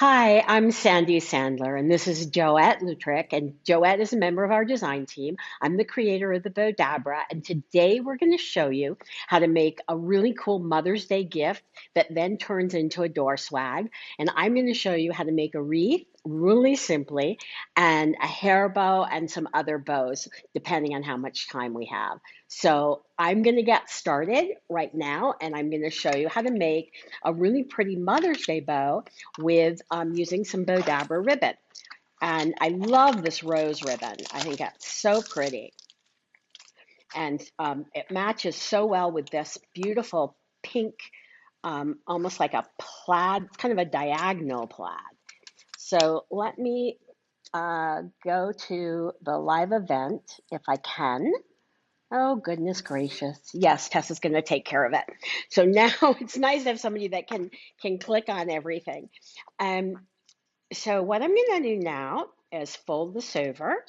Hi, I'm Sandy Sandler, and this is Joette Lutrick. And Joette is a member of our design team. I'm the creator of the Bowdabra, and today we're going to show you how to make a really cool Mother's Day gift that then turns into a door swag. And I'm going to show you how to make a wreath really simply, and a hair bow, and some other bows, depending on how much time we have. So I'm going to get started right now, and I'm going to show you how to make a really pretty Mother's Day bow with using some Bowdabra ribbon. And I love this rose ribbon. I think that's so pretty. And it matches so well with this beautiful pink, almost like a plaid, kind of a diagonal plaid. So let me go to the live event if I can. Oh, goodness gracious. Yes, Tessa's going to take care of it. So now it's nice to have somebody that can click on everything. Um, So what I'm going to do now is fold this over,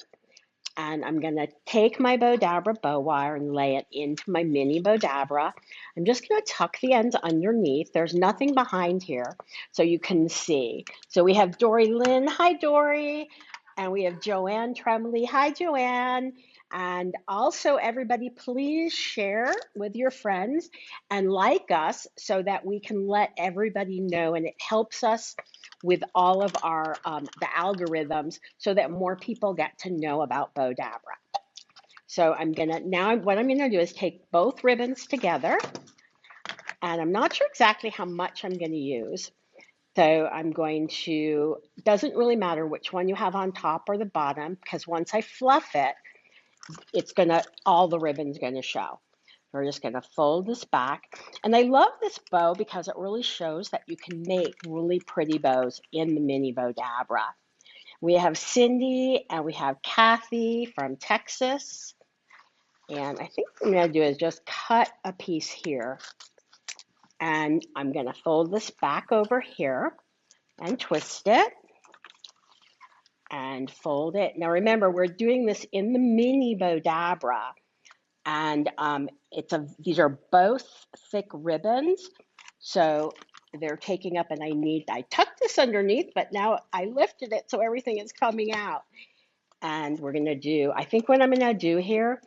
and I'm going to take my Bowdabra bow wire and lay it into my mini Bowdabra. I'm just going to tuck the ends underneath. There's nothing behind here, so you can see. So we have Dory Lynn. Hi, Dory. And we have Joanne Tremley. Hi, Joanne. And also, everybody, please share with your friends and like us so that we can let everybody know, and it helps us with all of our the algorithms so that more people get to know about Bowdabra. So what I'm gonna do is take both ribbons together, and I'm not sure exactly how much I'm gonna use. So I'm going to, doesn't really matter which one you have on top or the bottom, because once I fluff it, all the ribbon's gonna show. We're just going to fold this back. And I love this bow because it really shows that you can make really pretty bows in the mini Bowdabra. We have Cindy and we have Kathy from Texas. And I think what I'm going to do is just cut a piece here. And I'm going to fold this back over here and twist it and fold it. Now remember, we're doing this in the mini Bowdabra. And these are both thick ribbons, so they're taking up, and I tucked this underneath, but now I lifted it so everything is coming out. And I think what I'm gonna do here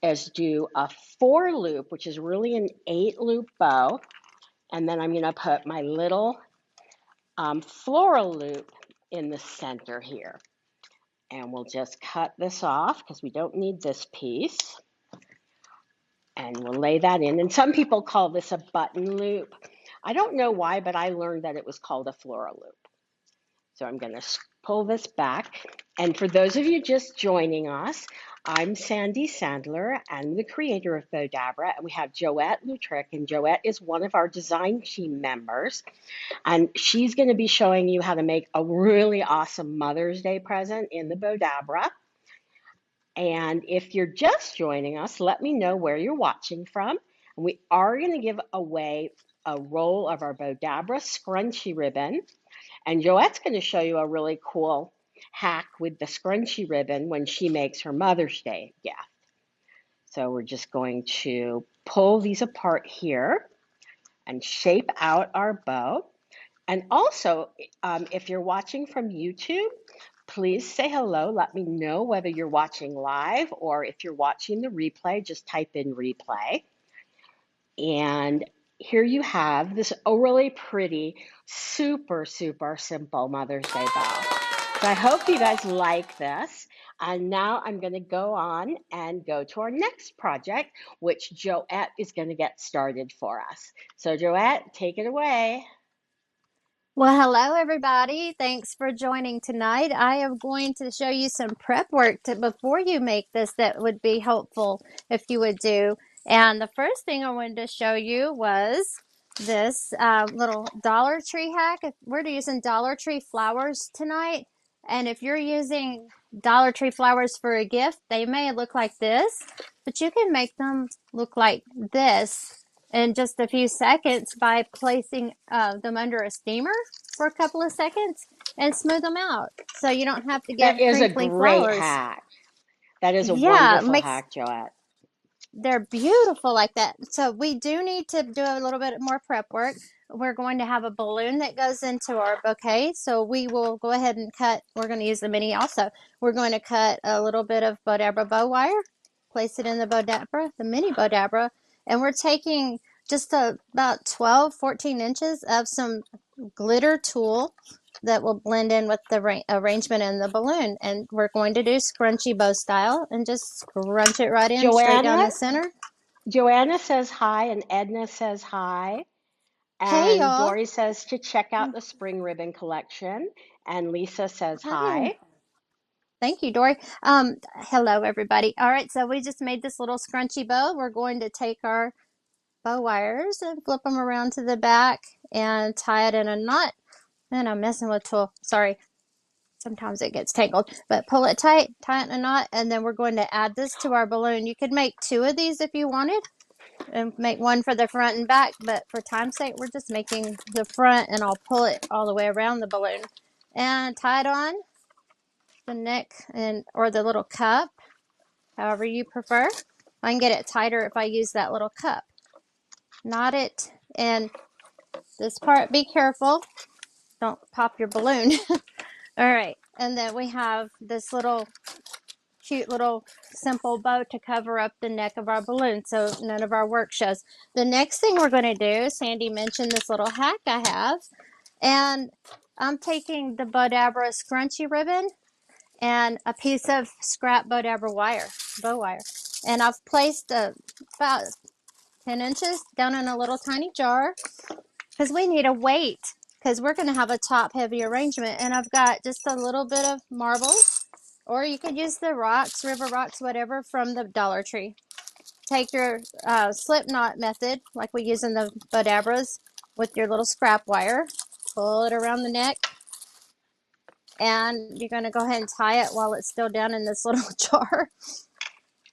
is do a 4 loop, which is really an 8 loop bow, and then I'm gonna put my little floral loop in the center here. And we'll just cut this off because we don't need this piece. And we'll lay that in. And some people call this a button loop. I don't know why, but I learned that it was called a floral loop. So I'm going to pull this back. And for those of you just joining us, I'm Sandy Sandler. I'm the creator of Bowdabra, and we have Joette Lutrick, and Joette is one of our design team members. And she's going to be showing you how to make a really awesome Mother's Day present in the Bowdabra. And if you're just joining us, let me know where you're watching from. And we are going to give away a roll of our Bowdabra scrunchie ribbon. And Joette's going to show you a really cool hack with the scrunchie ribbon when she makes her Mother's Day gift. So we're just going to pull these apart here and shape out our bow. And also, if you're watching from YouTube, please say hello. Let me know whether you're watching live or if you're watching the replay, just type in replay. And here you have this really pretty, super, super simple Mother's Day bow. So I hope you guys like this. And now I'm going to go on and go to our next project, which Joette is going to get started for us. So Joette, take it away. Well, hello everybody. Thanks for joining tonight. I am going to show you some prep work before you make this that would be helpful if you would do. And the first thing I wanted to show you was this little Dollar Tree hack. We're using Dollar Tree flowers tonight. And if you're using Dollar Tree flowers for a gift, they may look like this, but you can make them look like this in just a few seconds by placing them under a steamer for a couple of seconds and smooth them out so you don't have to That give is a crinkly great flowers. hack. That is a Yeah, it wonderful makes hack, Joette. they're beautiful like that. So we do need to do a little bit more prep work. We're going to have a balloon that goes into our bouquet. So we will go ahead and cut. We're going to use the mini also. We're going to cut a little bit of Bowdabra bow wire, place it in the Bowdabra, the mini Bowdabra, and we're taking just about 12, 14 inches of some glitter tulle that will blend in with the arrangement in the balloon. And we're going to do scrunchy bow style and just scrunch it right in straight down Joanna, the center. Joanna says hi, and Edna says hi. Hey, And y'all. Dory says to check out the spring ribbon collection. And Lisa says Hi. hi. Thank you, Dory. Hello, everybody. All right, so we just made this little scrunchy bow. We're going to take our bow wires and flip them around to the back and tie it in a knot. And I'm messing with tulle. Sorry. Sometimes it gets tangled, but pull it tight, tie it in a knot, and then we're going to add this to our balloon. You could make 2 of these if you wanted and make one for the front and back, but for time's sake, we're just making the front, and I'll pull it all the way around the balloon and tie it on the neck and or the little cup, however you prefer. I can get it tighter if I use that little cup. Knot it, and this part, be careful, don't pop your balloon. All right, and then we have this little cute little simple bow to cover up the neck of our balloon so none of our work shows. The next thing we're going to do, Sandy mentioned this little hack I have, and I'm taking the Bowdabra scrunchy ribbon and a piece of scrap Bowdabra wire, bow wire, and I've placed about 10 inches down in a little tiny jar because we need a weight because we're going to have a top heavy arrangement, and I've got just a little bit of marbles, or you could use the rocks, river rocks, whatever, from the Dollar Tree. Take your slip knot method, like we use in the Bowdabras, with your little scrap wire. Pull it around the neck, and you're going to go ahead and tie it while it's still down in this little jar.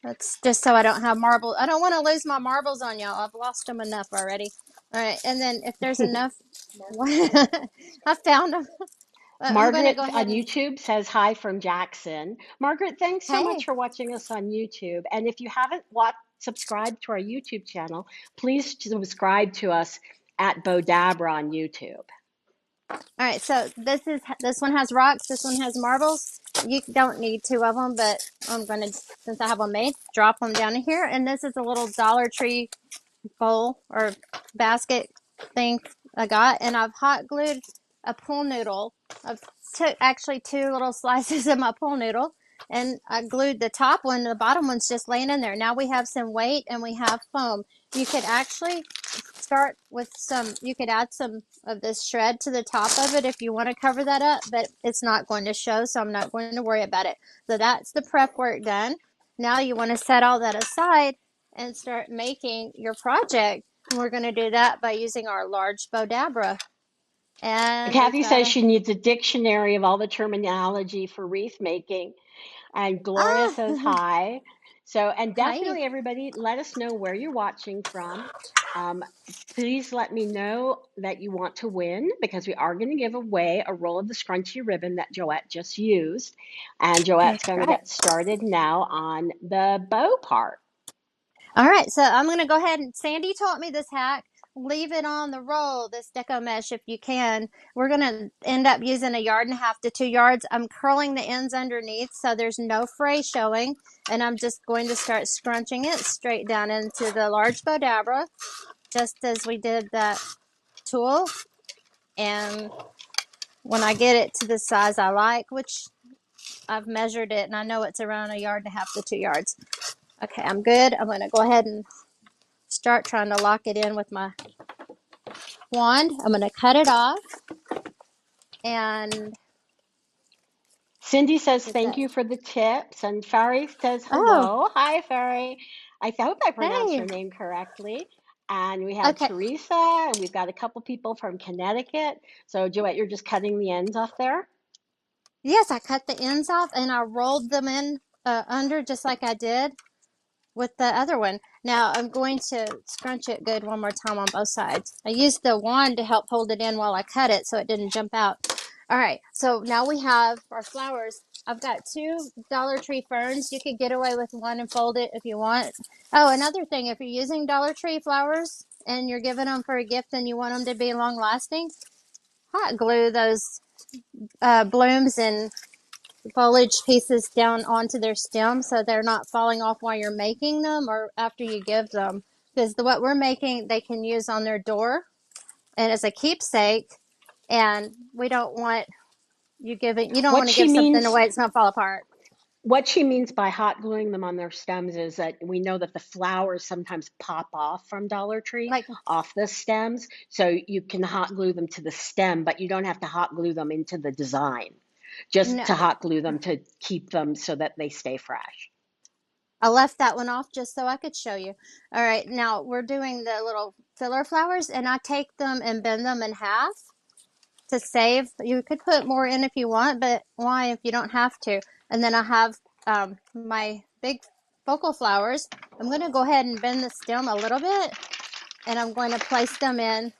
That's just so I don't have marbles. I don't want to lose my marbles on y'all. I've lost them enough already. All right, and then if there's enough, I found them. I'm going to Margaret go on ahead and, YouTube says hi from Jackson. Margaret, thanks so much hey, for watching us on YouTube. And if you haven't subscribed to our YouTube channel, please subscribe to us at Bowdabra on YouTube. all right, so this one has rocks, this one has marbles. You don't need 2 of them, but I'm going to, since I have them made, drop them down in here. And this is a little Dollar Tree bowl or basket thing I got, and I've hot glued a pool noodle. I've took actually 2 little slices of my pool noodle, and I glued the top one. The bottom one's just laying in there. Now we have some weight and we have foam. You could actually start with some. You could add some of this shred to the top of it if you want to cover that up, but it's not going to show, so I'm not going to worry about it. So that's the prep work done. Now you want to set all that aside and start making your project. And we're going to do that by using our large Bowdabra. And we've Kathy got says a, she needs a dictionary of all the terminology for wreath making. And Gloria says ah, hi. So, and hi. definitely everybody, let us know where you're watching from. Um, Please let me know that you want to win because we are going to give away a roll of the scrunchy ribbon that Joette just used. And Joette's That's going to right. get started now on the bow part. All right, so I'm going to go ahead and Sandy taught me this hack. Leave it on the roll, this deco mesh, if you can. We're going to end up using 1.5 to 2 yards. I'm curling the ends underneath so there's no fray showing. And I'm just going to start scrunching it straight down into the large Bowdabra, just as we did that tulle. And when I get it to the size I like, which I've measured it and I know it's around 1.5 to 2 yards. Okay, I'm good. I'm going to go ahead and start trying to lock it in with my wand. I'm going to cut it off and Cindy says get thank that. you for the tips. And Fari says Oh, hello. Hi, Fari. Hope I pronounced hey. her name correctly. And we have Okay. Teresa, and we've got a couple people from Connecticut. So, Joette, you're just cutting the ends off there? Yes, I cut the ends off and I rolled them in under just like I did with the other one. Now I'm going to scrunch it good one more time on both sides. I used the wand to help hold it in while I cut it so it didn't jump out. All right, so now we have our flowers. I've got two Dollar Tree ferns. You could get away with one and fold it if you want. Oh, another thing, if you're using Dollar Tree flowers and you're giving them for a gift and you want them to be long lasting, hot glue those blooms and foliage pieces down onto their stem so they're not falling off while you're making them or after you give them. Because what we're making, they can use on their door and as a keepsake. And we don't want you don't What want to she give something means away it's going to fall apart. what she means by hot gluing them on their stems is that we know that the flowers sometimes pop off from Dollar Tree Like, off the stems, so you can hot glue them to the stem, but you don't have to hot glue them into the design. Just no, to hot glue them to keep them so that they stay fresh. I left that one off just so I could show you. All right, now we're doing the little filler flowers, and I take them and bend them in half to save. You could put more in if you want, but why if you don't have to? And then I have my big focal flowers. I'm going to go ahead and bend the stem a little bit, and I'm going to place them in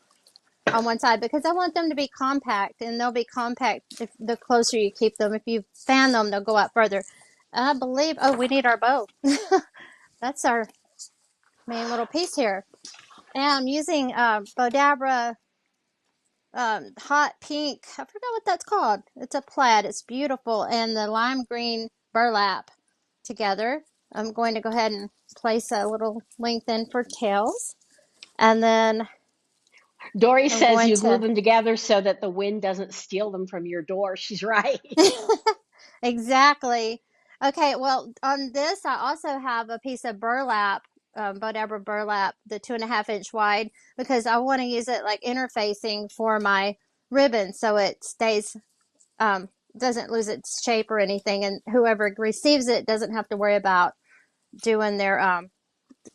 on one side because I want them to be compact, and they'll be compact if the closer you keep them. If you fan them, they'll go out further. I believe, oh, we need our bow. That's our main little piece here. And I'm using Bowdabra hot pink. I forgot what that's called. It's a plaid. It's beautiful. And the lime green burlap together. I'm going to go ahead and place a little length in for tails. And then Dory I'm says going you glue to them together so that the wind doesn't steal them from your door. She's right. exactly. Okay, well, on this, I also have a piece of burlap, Bowdabra burlap, the 2.5 inch wide, because I want to use it like interfacing for my ribbon so it stays, um, doesn't lose its shape or anything. And whoever receives it doesn't have to worry about doing their,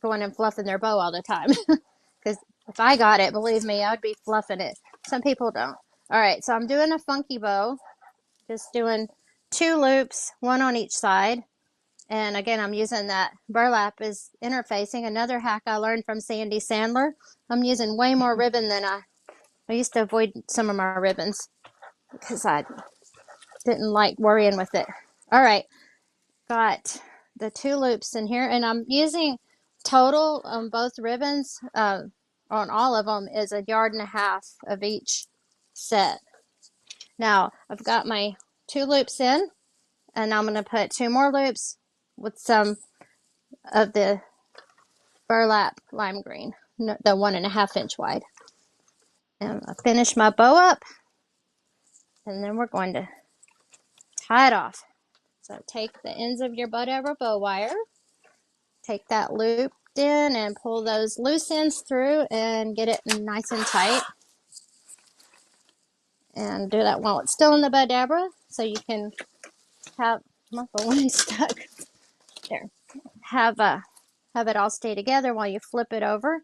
going and fluffing their bow all the time. Because if I got it, believe me, I'd be fluffing it. Some people don't. All right, so I'm doing a funky bow. Just doing 2 loops, one on each side. And again, I'm using that burlap as interfacing. Another hack I learned from Sandy Sandler. I'm using way more ribbon than I used to avoid some of my ribbons because I didn't like worrying with it. All right, got the 2 loops in here, and I'm using total on both ribbons, on all of them, is 1.5 yards of each set. Now, I've got my 2 loops in, and I'm going to put 2 more loops with some of the burlap lime green, the 1.5 inch wide. And I finish my bow up, and then we're going to tie it off. So take the ends of your Bowdabra bow wire, take that loop in and pull those loose ends through and get it nice and tight. And do that while it's still in the Bowdabra so you can have my bowline stuck there. Have have it all stay together while you flip it over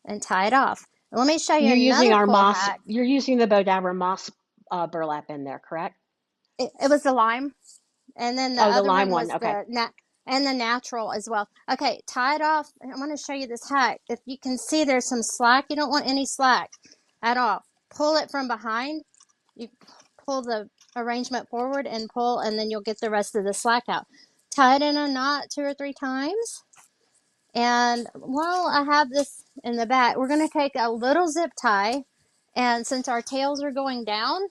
and tie it off. And let me show you You're using another our cool moss, hack. you're using the Bowdabra moss burlap in there, correct? It was the lime, and then the Oh, the other lime one one. was Okay. and the natural as well. Okay, tie it off. I want to show you this hack. If you can see, there's some slack. You don't want any slack at all. Pull it from behind. You pull the arrangement forward and pull, and then you'll get the rest of the slack out. Tie it in a knot 2 or 3 times. And while I have this in the back, we're going to take a little zip tie. And since our tails are going down,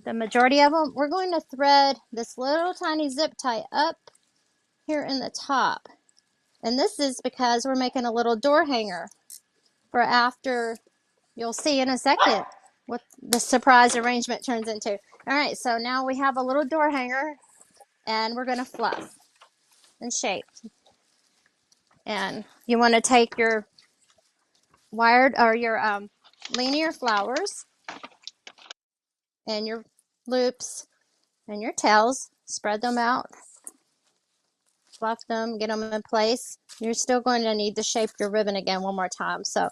the majority of them, we're going to thread this little tiny zip tie up here in the top. And this is because we're making a little door hanger for after. You'll see in a second what the surprise arrangement turns into. All right, so now we have a little door hanger, and we're going to fluff and shape. And you want to take your wired or your linear flowers and your loops and your tails, spread them out, fluff them, get them in place. You're still going to need to shape your ribbon again one more time, so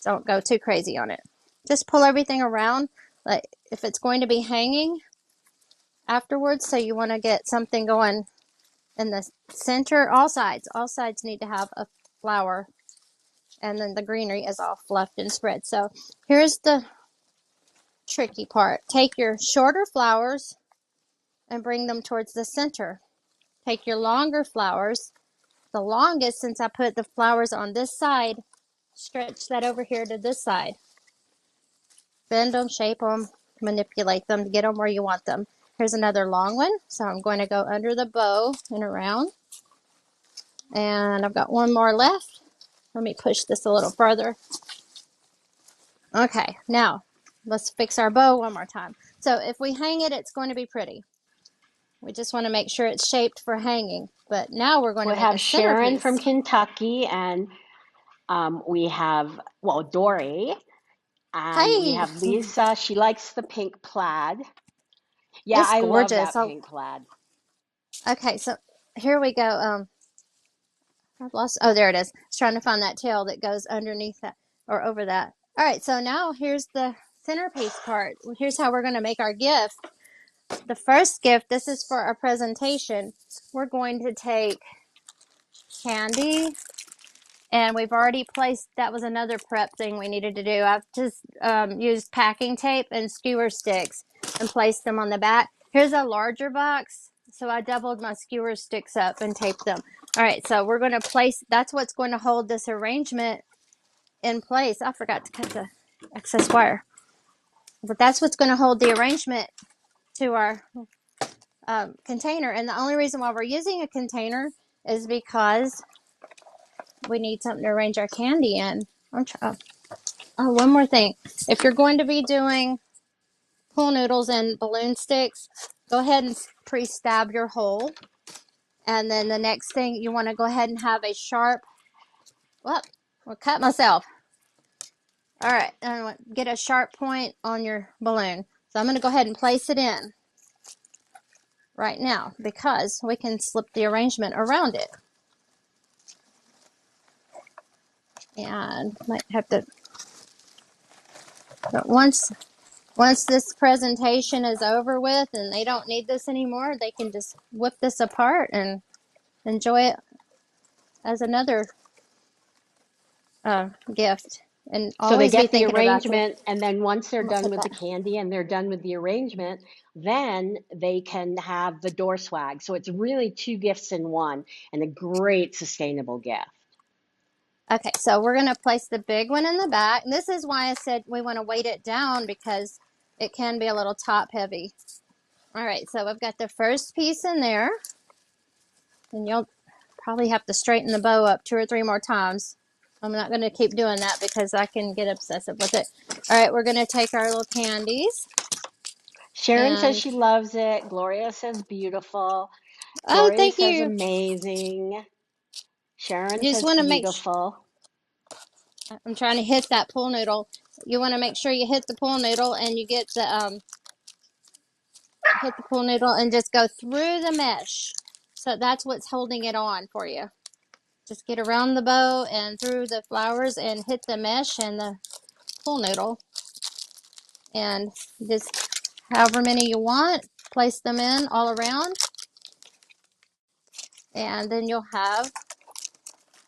don't go too crazy on it. Just pull everything around, like if it's going to be hanging afterwards, so you want to get something going in the center. All sides need to have a flower, and then the greenery is all fluffed and spread. So here's the tricky part. Take your shorter flowers and bring them towards the center. Take your longer flowers, the longest since I put the flowers on this side, stretch that over here to this side. Bend them, shape them, manipulate them to get them where you want them. Here's another long one. So I'm going to go under the bow and around. And I've got one more left. Let me push this a little further. Okay, now let's fix our bow one more time. So if we hang it, it's going to be pretty. We just want to make sure it's shaped for hanging. But now we're going to We make have a Sharon from centerpiece. Kentucky, and we have, well, Dory, and we Hey, have Lisa. She likes the pink plaid. Yeah, it's I love gorgeous. that Oh, pink plaid. okay, so here we go. I've lost. Oh, there it is. I was trying to find that tail that goes underneath that or over that. All right, so now here's the centerpiece part. Here's how we're going to make our gift. The first gift, this is for our presentation. We're going to take candy, and we've already placed, that was another prep thing we needed to do. I've just used packing tape and skewer sticks and placed them on the back. Here's a larger box, so I doubled my skewer sticks up and taped them. All right, so we're going to place, that's what's going to hold this arrangement in place. I forgot to cut the excess wire, but that's what's going to hold the arrangement to our container. And the only reason why we're using a container is because we need something to arrange our candy in. Oh, one more thing. If you're going to be doing pool noodles and balloon sticks, go ahead and pre-stab your hole. And then the next thing, you want to go ahead and have a sharp, well, I'll cut myself. All right, and get a sharp point on your balloon. So I'm going to go ahead and place it in right now because we can slip the arrangement around it. And might have to, but once this presentation is over with and they don't need this anymore, they can just whip this apart and enjoy it as another gift. And So they always be get the thinking about the, arrangement, and then once they're I'm gonna done put with that. the candy and they're done with the arrangement, then they can have the door swag. So it's really two gifts in one and a great sustainable gift. Okay, so we're gonna place the big one in the back. And this is why I said we want to weight it down because it can be a little top heavy. All right, so I've got the first piece in there, and you'll probably have to straighten the bow up 2 or 3 more times. I'm not going to keep doing that because I can get obsessive with it. All right, we're going to take our little candies Sharon says and, she loves it. Gloria says beautiful. oh, Dory thank says you. amazing. Sharon You just says want to make, beautiful. I'm trying to hit that pool noodle. You want to make sure you hit the pool noodle and you get the, hit the pool noodle and just go through the mesh. So that's what's holding it on for you. Just get around the bow and through the flowers and hit the mesh and the pool noodle. And just however many you want, place them in all around. And then you'll have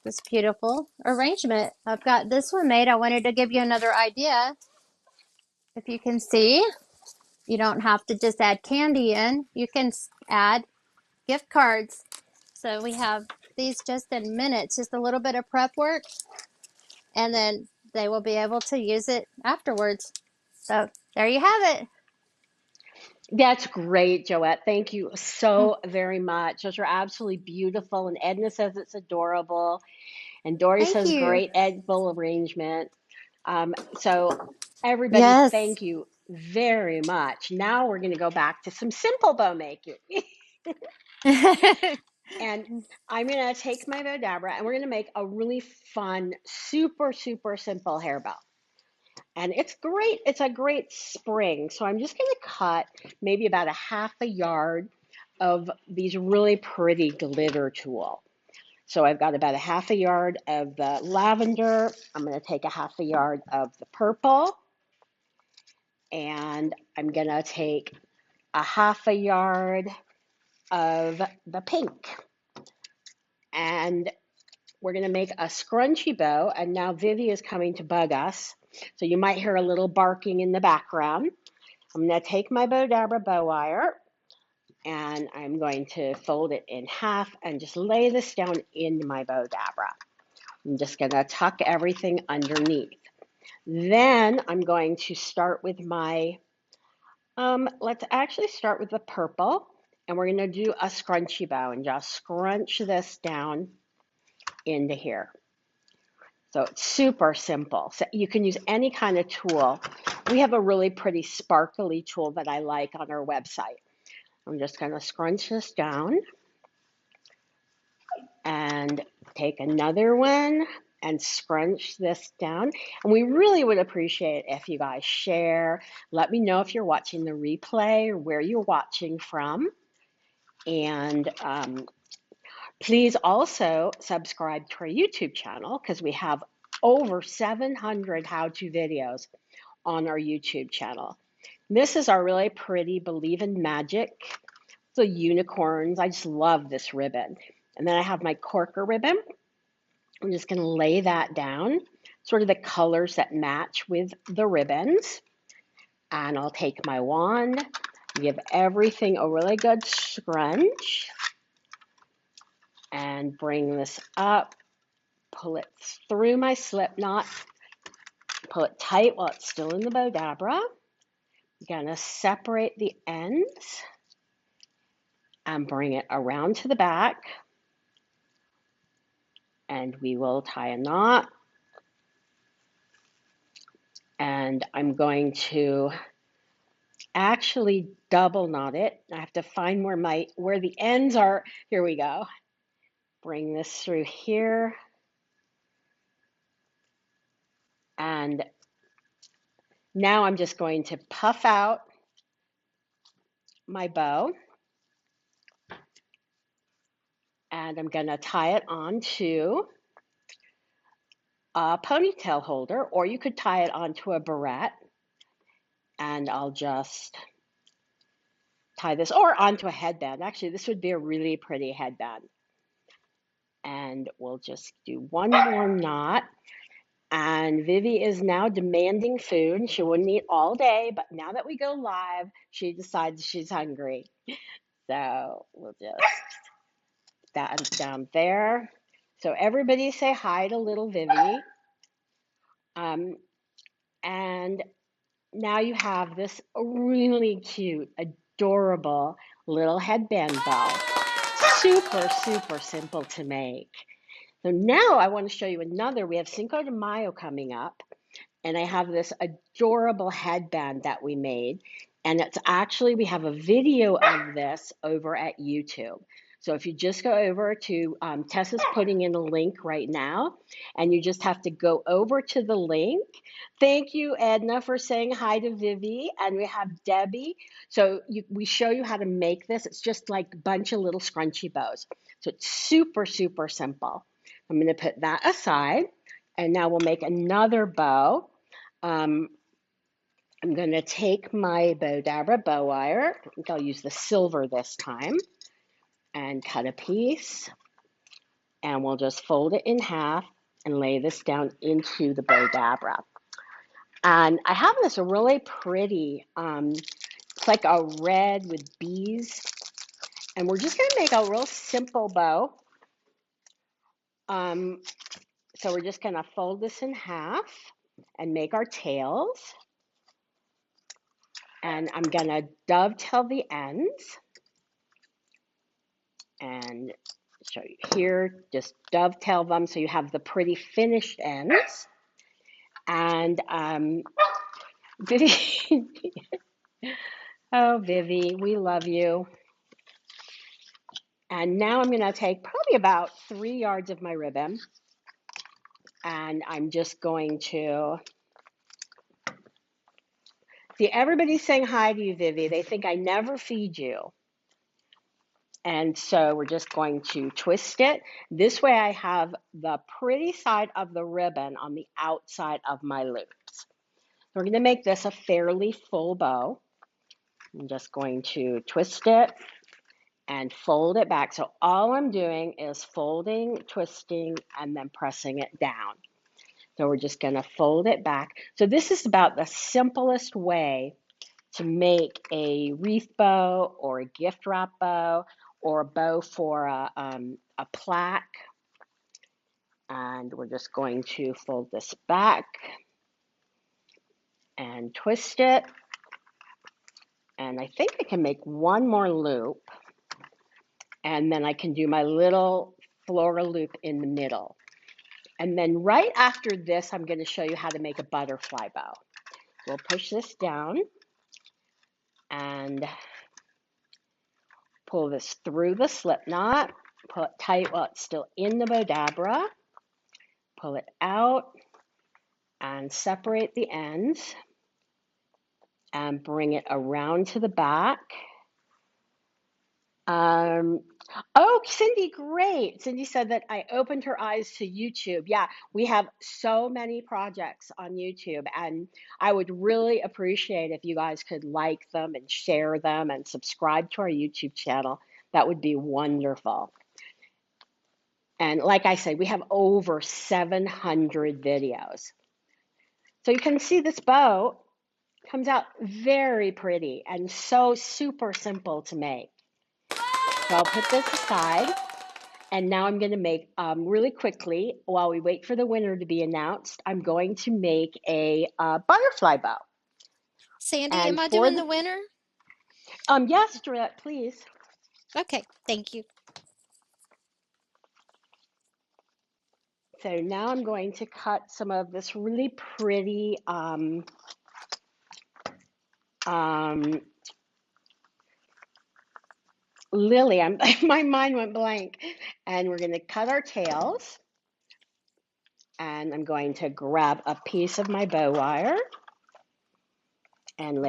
this beautiful arrangement. I've got this one made. I wanted to give you another idea. If you can see, you don't have to just add candy in. You can add gift cards. So we have these just in minutes, just a little bit of prep work, and then they will be able to use it afterwards. So there you have it. That's great, Joette. Thank you so very much. Those are absolutely beautiful. And Edna says it's adorable. And Dory Thank says you. great egg bowl arrangement. So everybody, Yes. thank you very much. Now we're going to go back to some simple bow making. And I'm going to take my Bowdabra and we're going to make a really fun, super, super simple hair bow. And it's great. It's a great spring. So I'm just going to cut maybe about a half a yard of these really pretty glitter tulle. So I've got about a half a yard of the lavender. I'm going to take a half a yard of the purple. And I'm going to take a half a yard of the pink. And we're going to make a scrunchy bow. And now Vivi is coming to bug us. So you might hear a little barking in the background. I'm going to take my Bowdabra bow wire And I'm going to fold it in half and just lay this down into my Bowdabra. I'm just going to tuck everything underneath. Then I'm going to start with my, let's actually start with the purple. And we're going to do a scrunchy bow and just scrunch this down into here. So it's super simple. So you can use any kind of tool. We have a really pretty sparkly tool that I like on our website. I'm just going to scrunch this down and take another one and scrunch this down. And we really would appreciate it if you guys share. Let me know if you're watching the replay or where you're watching from. And please also subscribe to our YouTube channel because we have over 700 how-to videos on our YouTube channel. This is our really pretty Believe in Magic, the unicorns. I just love this ribbon. And then I have my corker ribbon. I'm just going to lay that down, sort of the colors that match with the ribbons. And I'll take my wand, give everything a really good scrunch, and bring this up, pull it through my slip knot, pull it tight while it's still in the Bowdabra. I'm going to separate the ends and bring it around to the back. And we will tie a knot. And I'm going to actually double knot it. I have to find where the ends are. Here we go. Bring this through here. And now I'm just going to puff out my bow. And I'm going to tie it onto a ponytail holder, or you could tie it onto a barrette. And I'll just tie this, or onto a headband. Actually, this would be a really pretty headband. And we'll just do one more knot. And Vivi is now demanding food. She wouldn't eat all day, but now that we go live, she decides she's hungry. So we'll just that down there. So everybody say hi to little Vivi. And now you have this really cute, adorable little headband bow. Super, super simple to make. So now I want to show you another. We have Cinco de Mayo coming up, and I have this adorable headband that we made. And it's actually, we have a video of this over at YouTube. So if you just go over to, Tessa's putting in a link right now, and you just have to go over to the link. Thank you, Edna, for saying hi to Vivi. And we have Debbie. So we show you how to make this. It's just like a bunch of little scrunchy bows. So it's super, super simple. I'm going to put that aside, and now we'll make another bow. I'm going to take my Bowdabra bow wire. I think I'll use the silver this time, and cut a piece. And we'll just fold it in half and lay this down into the Bowdabra. And I have this really pretty, it's like a red with bees. And we're just going to make a real simple bow. So we're just going to fold this in half and make our tails. And I'm going to dovetail the ends. And show you here, just dovetail them so you have the pretty finished ends. And Vivi, oh, Vivi, we love you. And now I'm going to take probably about 3 yards of my ribbon. And I'm just going to, see, everybody's saying hi to you, Vivi. They think I never feed you. And so we're just going to twist it. This way I have the pretty side of the ribbon on the outside of my loops. We're going to make this a fairly full bow. I'm just going to twist it and fold it back. So all I'm doing is folding, twisting, and then pressing it down. So we're just going to fold it back. So this is about the simplest way to make a wreath bow or a gift wrap bow or a bow for a plaque. And we're just going to fold this back and twist it. And I think I can make one more loop, and then I can do my little floral loop in the middle. And then right after this, I'm going to show you how to make a butterfly bow. We'll push this down and pull this through the slip knot, pull it tight while it's still in the Bowdabra, pull it out and separate the ends and bring it around to the back. Oh, Cindy, great. Cindy said that I opened her eyes to YouTube. Yeah, we have so many projects on YouTube, and I would really appreciate if you guys could like them and share them and subscribe to our YouTube channel. That would be wonderful. And like I said, we have over 700 videos. So you can see this bow comes out very pretty and so super simple to make. So I'll put this aside, and now I'm going to make, really quickly, while we wait for the winner to be announced, I'm going to make a butterfly bow. Sandy, And am I for doing the, the winner? yes, Juliet, please. Okay, thank you. So now I'm going to cut some of this really pretty lily. My mind went blank. And we're going to cut our tails. And I'm going to grab a piece of my bow wire and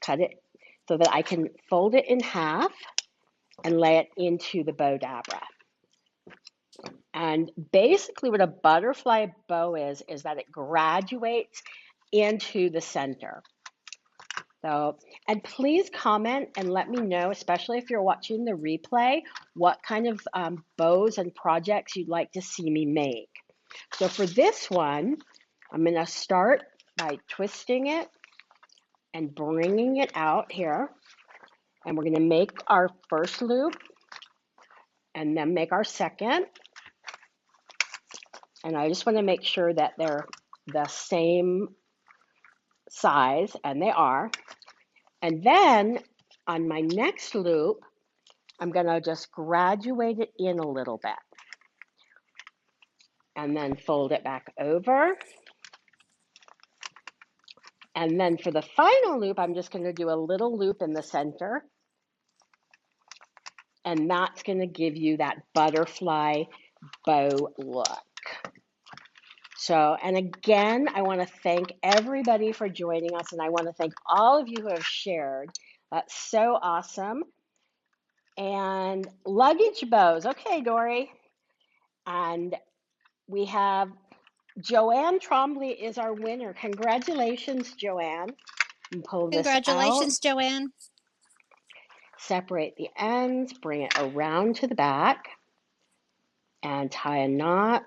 cut it so that I can fold it in half and lay it into the Bowdabra. And basically what a butterfly bow is that it graduates into the center. So, and please comment and let me know, especially if you're watching the replay, what kind of bows and projects you'd like to see me make. So for this one, I'm going to start by twisting it and bringing it out here. And we're going to make our first loop and then make our second. And I just want to make sure that they're the same size, and they are. And then on my next loop, I'm going to just graduate it in a little bit. And then fold it back over. And then for the final loop, I'm just going to do a little loop in the center. And that's going to give you that butterfly bow look. So, and again, I want to thank everybody for joining us, and I want to thank all of you who have shared. That's so awesome. And luggage bows. Okay, Dory. And we have Joanne Trombley is our winner. Congratulations, Joanne. And pull this out. Congratulations, Joanne. Separate the ends, bring it around to the back, and tie a knot.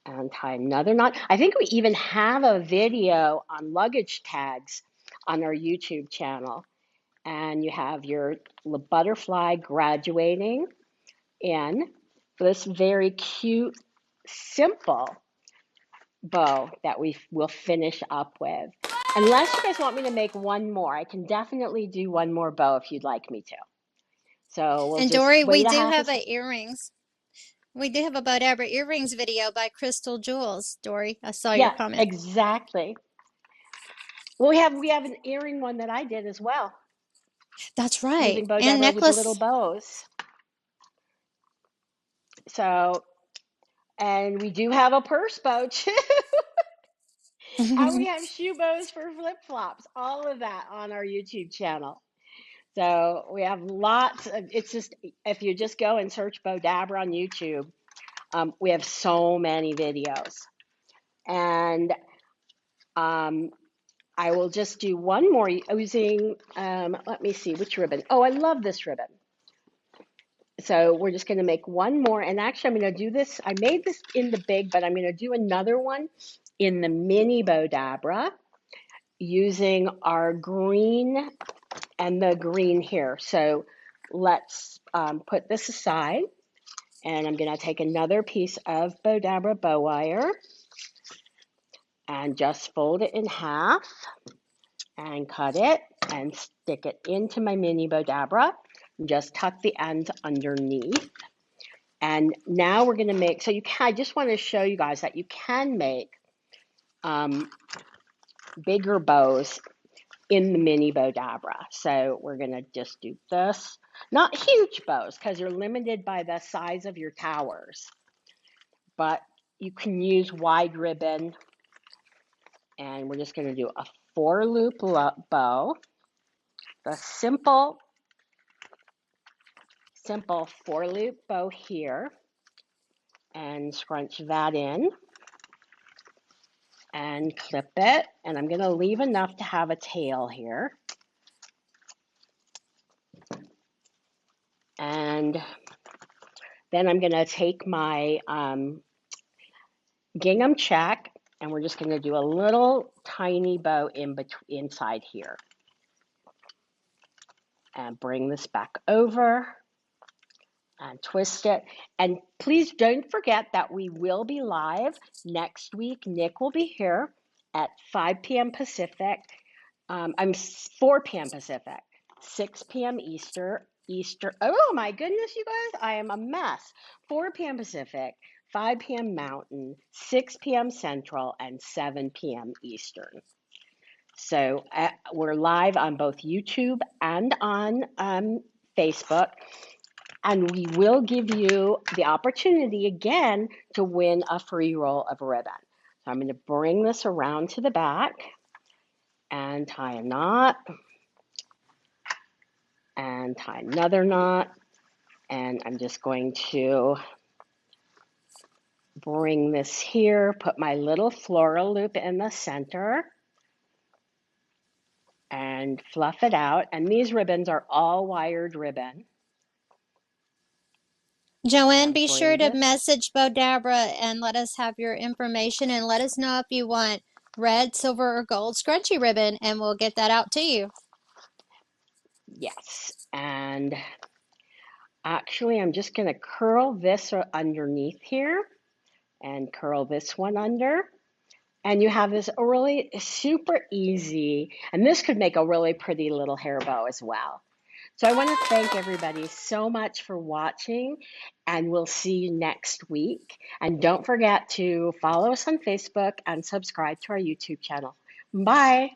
And tie another knot. I think we even have a video on luggage tags on our YouTube channel. And you have your butterfly graduating in this very cute, simple bow that we will finish up with. Unless you guys want me to make one more, I can definitely do one more bow if you'd like me to. So we'll And just Dory, we wait a do half a have second. earrings. We do have a Bowdabra earrings video by Crystal Jewels. Dory, I saw your Yeah, comment. exactly. Well, we have an earring one that I did as well, That's right. using And Bowdabra with little necklace. bows. So, and we do have a purse bow too. And we have shoe bows for flip-flops, all of that on our YouTube channel. So we have lots of, it's just, if you just go and search Bowdabra on YouTube, we have so many videos. And I will just do one more using, let me see, which ribbon? Oh, I love this ribbon. So we're just going to make one more. And actually, I'm going to do this. I made this in the big, but I'm going to do another one in the mini Bowdabra. using our green and the green here. So let's put this aside, and I'm going to take another piece of Bowdabra Bow Wire and just fold it in half and cut it and stick it into my mini Bowdabra. Just tuck the ends underneath. And now we're going to make, so you can, I just want to show you guys that you can make bigger bows in the mini Bowdabra. So we're going to just do this. Not huge bows because you're limited by the size of your towers, but you can use wide ribbon. And we're just going to do a 4-loop bow, the simple 4-loop bow here, and scrunch that in and clip it. And I'm going to leave enough to have a tail here. And then I'm going to take my gingham check, and we're just going to do a little tiny bow inside here. And bring this back over and twist it. And please don't forget that we will be live next week. Nick will be here at 5 p.m. Pacific. I'm 4 p.m. Pacific, 6 p.m. Easter. Oh my goodness, you guys, I am a mess. 4 p.m. Pacific, 5 p.m. Mountain, 6 p.m. Central, and 7 p.m. Eastern. So we're live on both YouTube and on Facebook. And we will give you the opportunity again to win a free roll of ribbon. So I'm going to bring this around to the back and tie a knot and tie another knot. And I'm just going to bring this here, put my little floral loop in the center and fluff it out. And these ribbons are all wired ribbon. Joanne, And be sure bring to this. message Bowdabra and let us have your information and let us know if you want red, silver, or gold scrunchy ribbon, and we'll get that out to you. Yes. And actually, I'm just going to curl this underneath here and curl this one under. And you have this really super easy, and this could make a really pretty little hair bow as well. So I want to thank everybody so much for watching, and we'll see you next week. And don't forget to follow us on Facebook and subscribe to our YouTube channel. Bye.